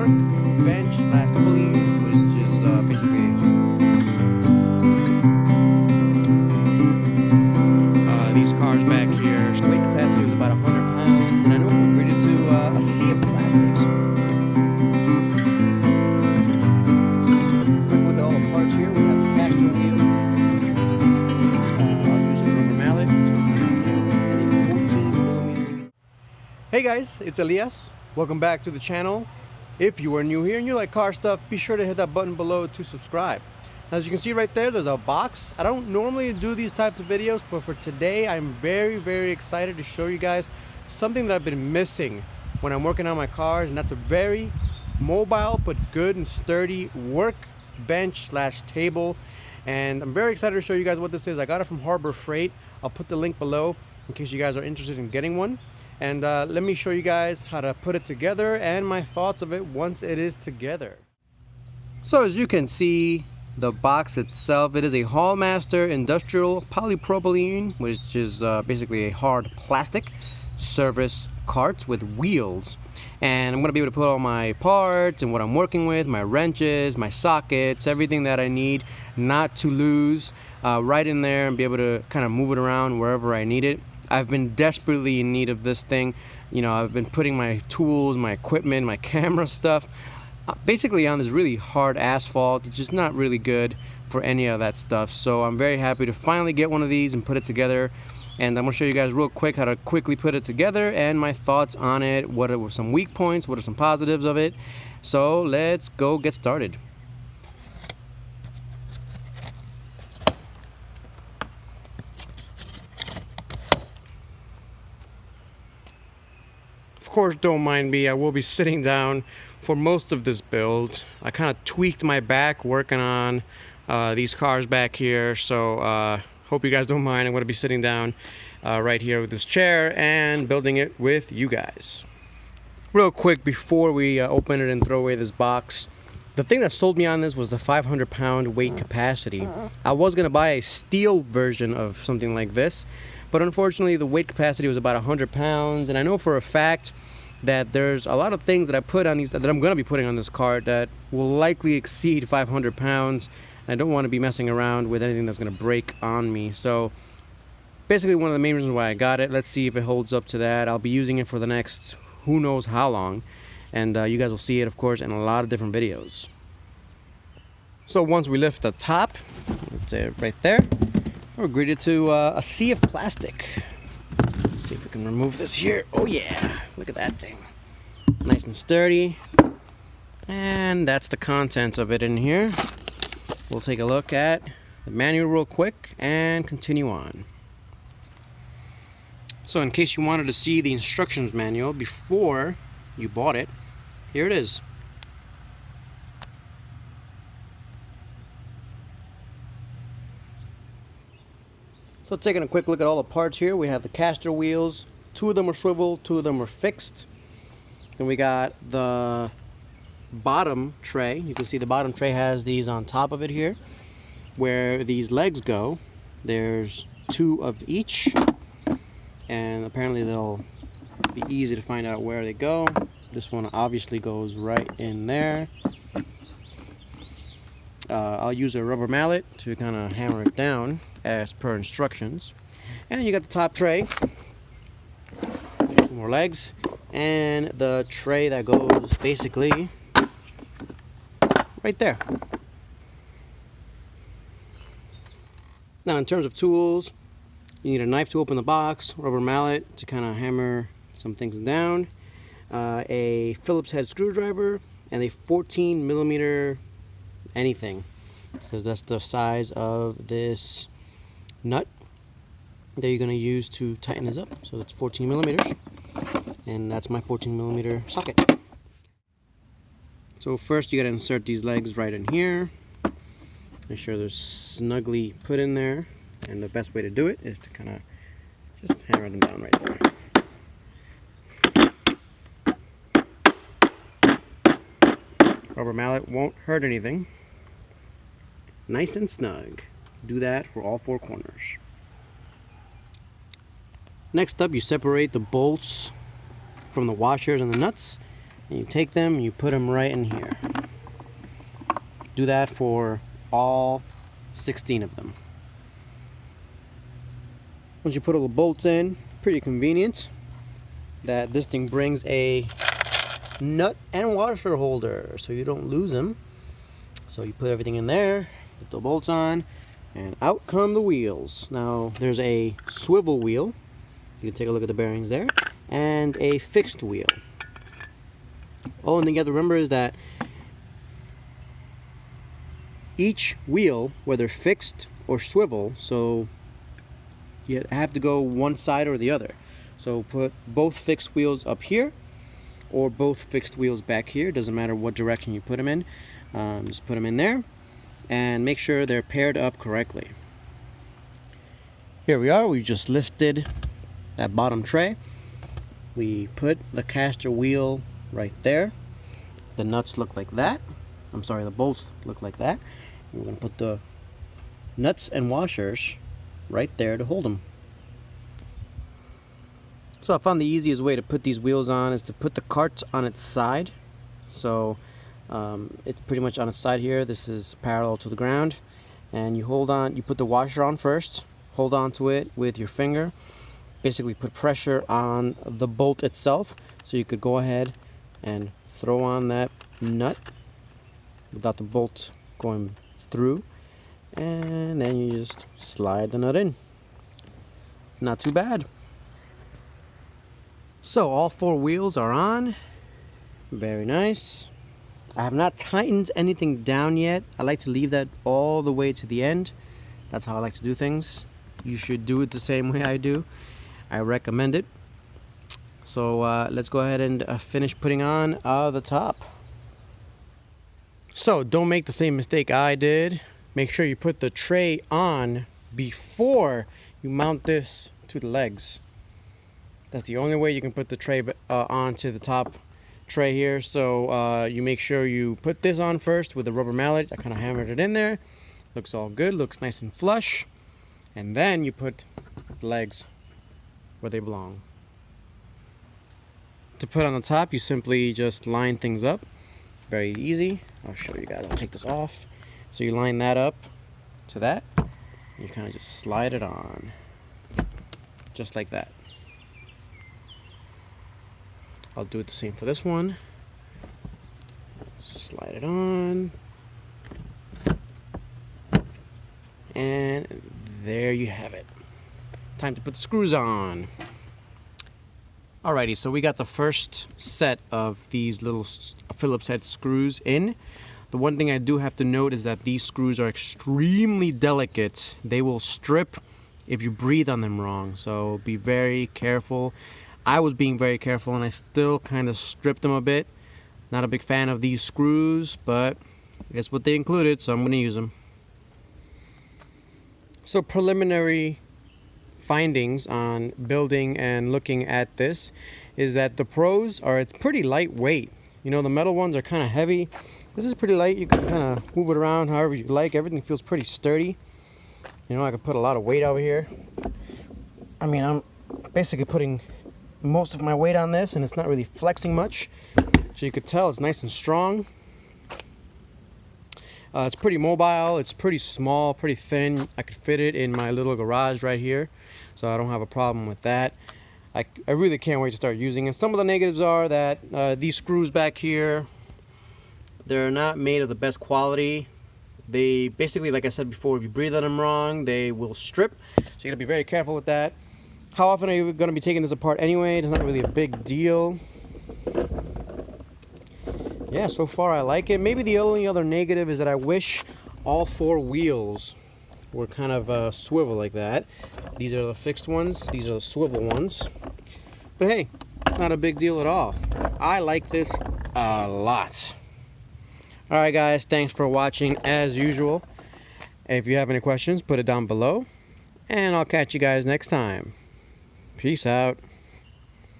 workbench slash pulley, which is basically these cars back here. Weight capacity was about 100 pounds, and I know we're rated to a sea of plastics. Quick look at all the parts here. We have the caster wheel. I'll use a rubber mallet and a 14mm. Hey guys, it's Elias. Welcome back to the channel. If you are new here and you like car stuff, be sure to hit that button below to subscribe. Now, as you can see right there's a box. I don't normally do these types of videos, but for today I'm very excited to show you guys something that I've been missing when I'm working on my cars, and that's a very mobile but good and sturdy workbench slash table. And I'm very excited to show you guys what this is. I got it from Harbor Freight. I'll put the link below in case you guys are interested in getting one. And let me show you guys how to put it together and my thoughts of it once it is together. So as you can see, the box itself, it is a Hallmaster industrial polypropylene, which is basically a hard plastic service cart with wheels. And I'm going to be able to put all my parts and what I'm working with, my wrenches, my sockets, everything that I need not to lose right in there, and be able to kind of move it around wherever I need it. I've been desperately in need of this thing. You know, I've been putting my tools, my equipment, my camera stuff basically on this really hard asphalt. It's just not really good for any of that stuff. So I'm very happy to finally get one of these and put it together. And I'm going to show you guys real quick how to quickly put it together and my thoughts on it. What are some weak points? What are some positives of it? So let's go get started. Of course, don't mind me. I will be sitting down for most of this build. I kind of tweaked my back working on these cars back here, so hope you guys don't mind. I'm going to be sitting down right here with this chair and building it with you guys. Real quick before we open it and throw away this box, the thing that sold me on this was the 500-pound weight capacity. I was going to buy a steel version of something like this, but unfortunately the weight capacity was about 100 pounds, and I know for a fact that there's a lot of things that I put on these, that I'm going to be putting on this cart, that will likely exceed 500 pounds. I don't want to be messing around with anything that's going to break on me. So basically one of the main reasons why I got it. Let's see if it holds up to that. I'll be using it for the next who knows how long, and you guys will see it, of course, in a lot of different videos. So once we lift the top, let's say right there, we're greeted to a sea of plastic. Let's see if we can remove this here. Oh yeah, look at that thing. Nice and sturdy. And that's the contents of it in here. We'll take a look at the manual real quick and continue on. So in case you wanted to see the instructions manual before you bought it, here it is. So taking a quick look at all the parts here, we have the caster wheels. 2 of them are swivel, 2 of them are fixed. And we got the bottom tray. You can see the bottom tray has these on top of it here. Where these legs go, there's 2 of each. And apparently they'll be easy to find out where they go. This one obviously goes right in there. I'll use a rubber mallet to kind of hammer it down as per instructions. And you got the top tray, 2 more legs, and the tray that goes basically right there. Now in terms of tools, you need a knife to open the box, rubber mallet to kind of hammer some things down, a Phillips head screwdriver, and a 14mm anything, because that's the size of this nut that you're going to use to tighten this up. So that's 14mm, and that's my 14mm socket. So first you got to insert these legs right in here. Make sure they're snugly put in there, and the best way to do it is to kind of just hammer them down right there. Rubber mallet won't hurt anything. Nice and snug. Do that for all 4 corners. Next up, you separate the bolts from the washers and the nuts, And you take them, you put them right in here. Do that for all 16 of them. Once you put all the bolts in, pretty convenient that this thing brings a nut and washer holder so you don't lose them. So you put everything in there, put the bolts on, and out come the wheels. Now there's a swivel wheel, you can take a look at the bearings there, and a fixed wheel. Only thing you have to remember is that each wheel, whether fixed or swivel, so you have to go one side or the other. So put both fixed wheels up here or both fixed wheels back here. Doesn't matter what direction you put them in. Just put them in there and make sure they're paired up correctly. Here we are. We just lifted that bottom tray. We put the caster wheel right there. The nuts look like that. I'm sorry, the bolts look like that. And we're going to put the nuts and washers right there to hold them. So I found the easiest way to put these wheels on is to put the cart on its side. So it's pretty much on its side here. This is parallel to the ground, and you hold on, you put the washer on first, hold on to it with your finger, basically put pressure on the bolt itself, so you could go ahead and throw on that nut without the bolt going through, and then you just slide the nut in. Not too bad. So all 4 wheels are on. Very nice. I have not tightened anything down yet. I like to leave that all the way to the end. That's how I like to do things. You should do it the same way I do. I recommend it. So let's go ahead and finish putting on the top. So don't make the same mistake I did. Make sure you put the tray on before you mount this to the legs. That's the only way you can put the tray onto the top tray here. So you make sure you put this on first with the rubber mallet. I kind of hammered it in there. Looks all good, looks nice and flush. And then you put the legs where they belong. To put on the top, you simply just line things up. Very easy. I'll show you guys. I'll take this off. So you line that up to that. You kind of just slide it on. Just like that. I'll do it the same for this one. Slide it on. And there you have it. Time to put the screws on. Alrighty, so we got the first set of these little Phillips head screws in. The one thing I do have to note is that these screws are extremely delicate. They will strip if you breathe on them wrong, so be very careful. I was being very careful and I still kind of stripped them a bit. Not a big fan of these screws, but it's what they included, so I'm going to use them. So preliminary findings on building and looking at this is that the pros are it's pretty lightweight. You know, the metal ones are kind of heavy. This is pretty light. You can kind of move it around however you like. Everything feels pretty sturdy. You know, I could put a lot of weight over here. I mean, I'm basically putting most of my weight on this and it's not really flexing much. So you could tell it's nice and strong. It's pretty mobile. It's pretty small, pretty thin. I could fit it in my little garage right here. So I don't have a problem with that. I really can't wait to start using it. Some of the negatives are that these screws back here, they're not made of the best quality. They basically, like I said before, if you breathe on them wrong, they will strip. So you gotta be very careful with that. How often are you gonna be taking this apart anyway? It's not really a big deal. Yeah, so far I like it. Maybe the only other negative is that I wish all 4 wheels were kind of swivel like that. These are the fixed ones. These are the swivel ones. But hey, not a big deal at all. I like this a lot. Alright guys, thanks for watching as usual. If you have any questions, put it down below. And I'll catch you guys next time. Peace out.